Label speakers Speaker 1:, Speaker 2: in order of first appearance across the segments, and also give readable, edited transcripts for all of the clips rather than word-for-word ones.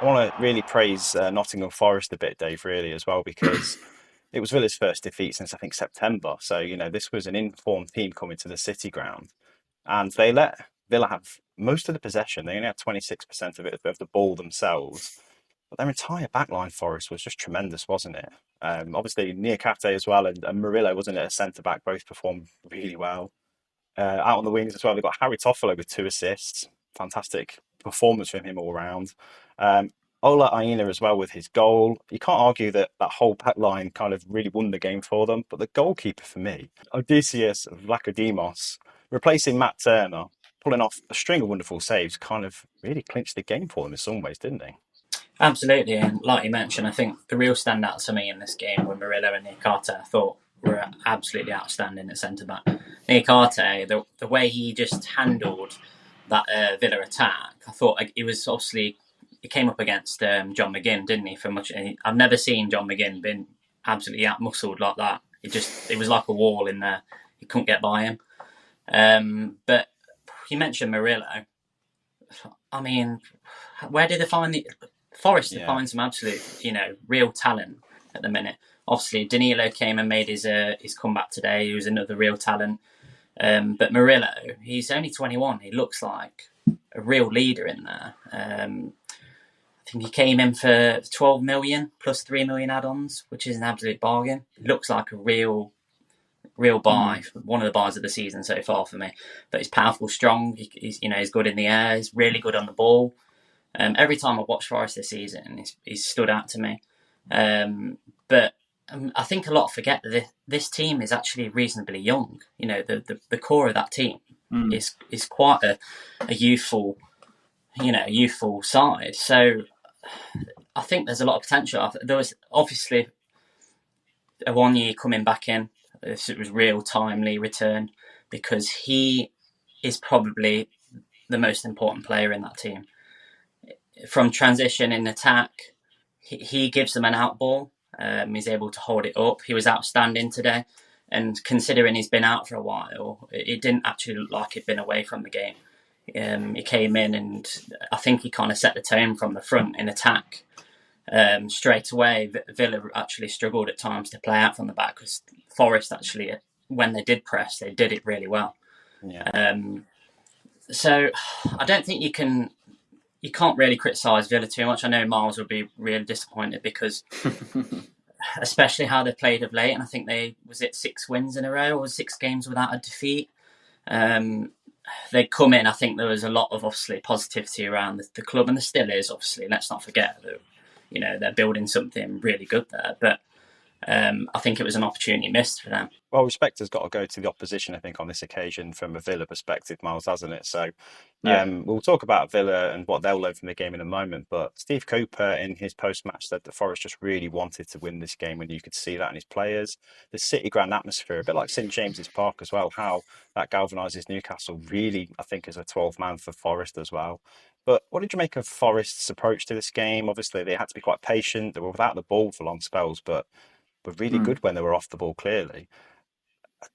Speaker 1: I want to really praise Nottingham Forest a bit, Dave, really, as well, because it was Villa's first defeat since I think September. So, this was an informed team coming to the City ground, and they let Villa have most of the possession. They only had 26% of the ball themselves, but their entire backline Forest was just tremendous, wasn't it? Obviously, Niakate as well and Murillo, wasn't it, a centre back, both performed really well. Out on the wings as well, they've got Harry Toffolo with 2 assists. Fantastic performance from him all round. Um, Ola Aina as well with his goal. You can't argue that that whole back line kind of really won the game for them. But the goalkeeper for me, Odysseus Vlachodimos, replacing Matt Turner, pulling off a string of wonderful saves, kind of really clinched the game for them in some ways, didn't he?
Speaker 2: Absolutely, and like you mentioned, I think the real standout to me in this game were Murillo and Niakate. I thought were absolutely outstanding at centre back. Niakate, the way he just handled that Villa attack, I thought it was obviously he came up against John McGinn, didn't he? For much, I've never seen John McGinn been absolutely outmuscled like that. It was like a wall in there. You couldn't get by him. But you mentioned Murillo. I mean, where did they find the Forest to
Speaker 1: Yeah.
Speaker 2: find some absolute, real talent at the minute? Obviously, Danilo came and made his comeback today. He was another real talent. But Murillo, he's only 21. He looks like a real leader in there. I think he came in for 12 million plus 3 million add-ons, which is an absolute bargain. He looks like a real buy, one of the buys of the season so far for me. But he's powerful, strong. He's good in the air. He's really good on the ball. Every time I've watched Forest this season, he's stood out to me. But I think a lot forget that this team is actually reasonably young. The core of that team is quite a youthful side. So I think there's a lot of potential. There was obviously a 1 year coming back in. It was real timely return because he is probably the most important player in that team. From transition in attack, he gives them an out ball. He's able to hold it up. He was outstanding today. And considering he's been out for a while, it didn't actually look like he'd been away from the game. He came in and I think he kind of set the tone from the front in attack. Straight away, Villa actually struggled at times to play out from the back because Forest actually, when they did press, they did it really well.
Speaker 1: Yeah.
Speaker 2: So I don't think you can't really criticise Villa too much. I know Miles will be really disappointed because especially how they played of late, and I think was it 6 wins in a row or 6 games without a defeat. They'd come in, I think there was a lot of obviously positivity around the club, and there still is, obviously. Let's not forget that they're building something really good there. But I think it was an opportunity missed for them.
Speaker 1: Well, respect has got to go to the opposition, I think, on this occasion from a Villa perspective, Miles, hasn't it? So
Speaker 3: Yeah.
Speaker 1: we'll talk about Villa and what they'll learn from the game in a moment. But Steve Cooper, in his post-match, said that Forest just really wanted to win this game, and you could see that in his players. The City ground atmosphere, a bit like St James's Park as well, how that galvanises Newcastle really, I think, is a 12-man for Forest as well. But what did you make of Forest's approach to this game? Obviously, they had to be quite patient. They were without the ball for long spells, but were really good when they were off the ball, clearly.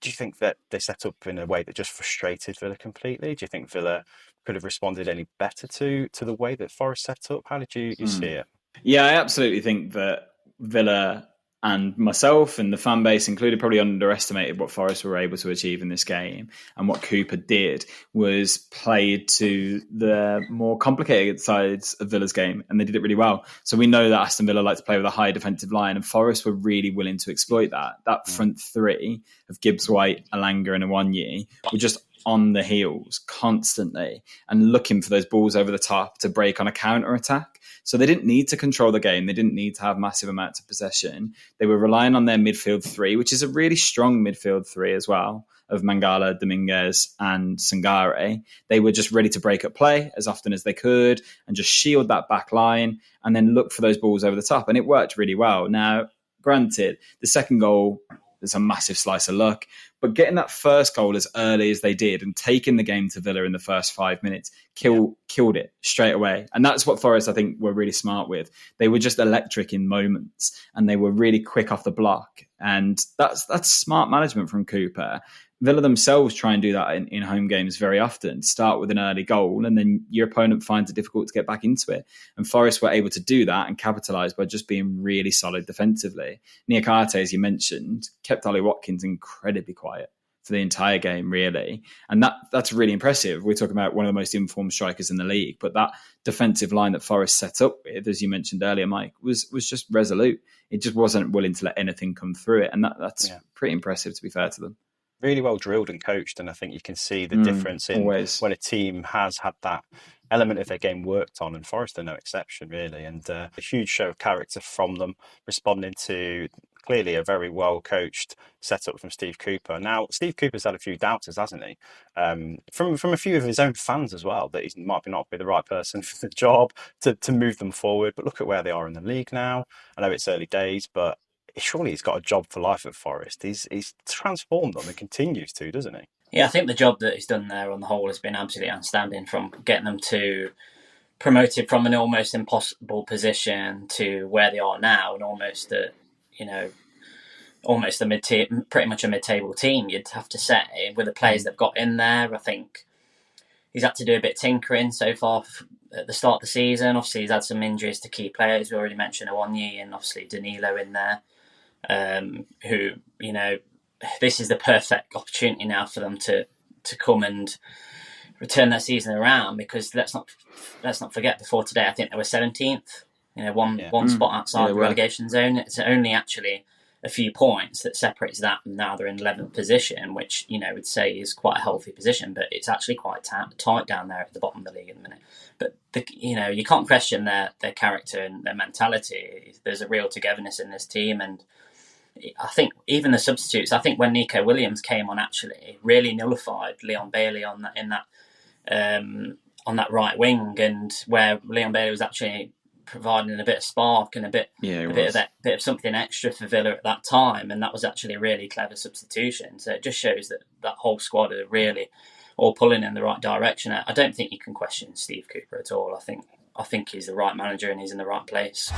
Speaker 1: Do you think that they set up in a way that just frustrated Villa completely? Do you think Villa could have responded any better to the way that Forest set up? How did you see it?
Speaker 3: Yeah, I absolutely think that Villa and myself and the fan base included probably underestimated what Forest were able to achieve in this game. And what Cooper did was played to the more complicated sides of Villa's game, and they did it really well. So we know that Aston Villa like to play with a high defensive line, and Forest were really willing to exploit that. That front three of Gibbs White, Alanga and Awoniyi were just on the heels constantly and looking for those balls over the top to break on a counter-attack. So they didn't need to control the game. They didn't need to have massive amounts of possession. They were relying on their midfield three, which is a really strong midfield three as well, of Mangala, Dominguez and Sangare. They were just ready to break up play as often as they could and just shield that back line and then look for those balls over the top. And it worked really well. Now, granted, the second goal is a massive slice of luck, but getting that first goal as early as they did and taking the game to Villa in the first 5 minutes killed it straight away. And that's what Forest, I think, were really smart with. They were just electric in moments and they were really quick off the block. And that's smart management from Cooper. Villa themselves try and do that in home games very often. Start with an early goal and then your opponent finds it difficult to get back into it. And Forest were able to do that and capitalise by just being really solid defensively. Niakate, as you mentioned, kept Ollie Watkins incredibly quiet for the entire game, really. And that's really impressive. We're talking about one of the most informed strikers in the league, but that defensive line that Forest set up with, as you mentioned earlier, Mike, was just resolute. It just wasn't willing to let anything come through it. And that's pretty impressive, to be fair to them.
Speaker 1: Really well drilled and coached, and I think you can see the difference in when a team has had that element of their game worked on, and Forest are no exception, really. And a huge show of character from them, responding to clearly a very well coached setup from Steve Cooper. Now, Steve Cooper's had a few doubters, hasn't he? From a few of his own fans as well, that he might not be the right person for the job to move them forward. But look at where they are in the league now. I know it's early days, but surely he's got a job for life at Forest. He's transformed them and continues to, doesn't he?
Speaker 2: Yeah, I think the job that he's done there on the whole has been absolutely outstanding, from getting them to promoted from an almost impossible position to where they are now, and almost a pretty much a mid-table team, you'd have to say, with the players they've got in there. I think he's had to do a bit of tinkering so far at the start of the season. Obviously, he's had some injuries to key players. We already mentioned Awoniyi and obviously Danilo in there. Who, this is the perfect opportunity now for them to come and return their season around, because let's not forget, before today I think they were 17th, one spot outside the relegation zone. It's only actually a few points that separates that, and now they're in 11th position, which would say is quite a healthy position, but it's actually quite tight down there at the bottom of the league at the minute. But you can't question their character and their mentality. There's a real togetherness in this team, and I think even the substitutes, I think when Nico Williams came on, actually really nullified Leon Bailey on that right wing, and where Leon Bailey was actually providing a bit of spark and a bit of something extra for Villa at that time, and that was actually a really clever substitution. So it just shows that whole squad are really all pulling in the right direction. I don't think you can question Steve Cooper at all. I think he's the right manager and he's in the right place.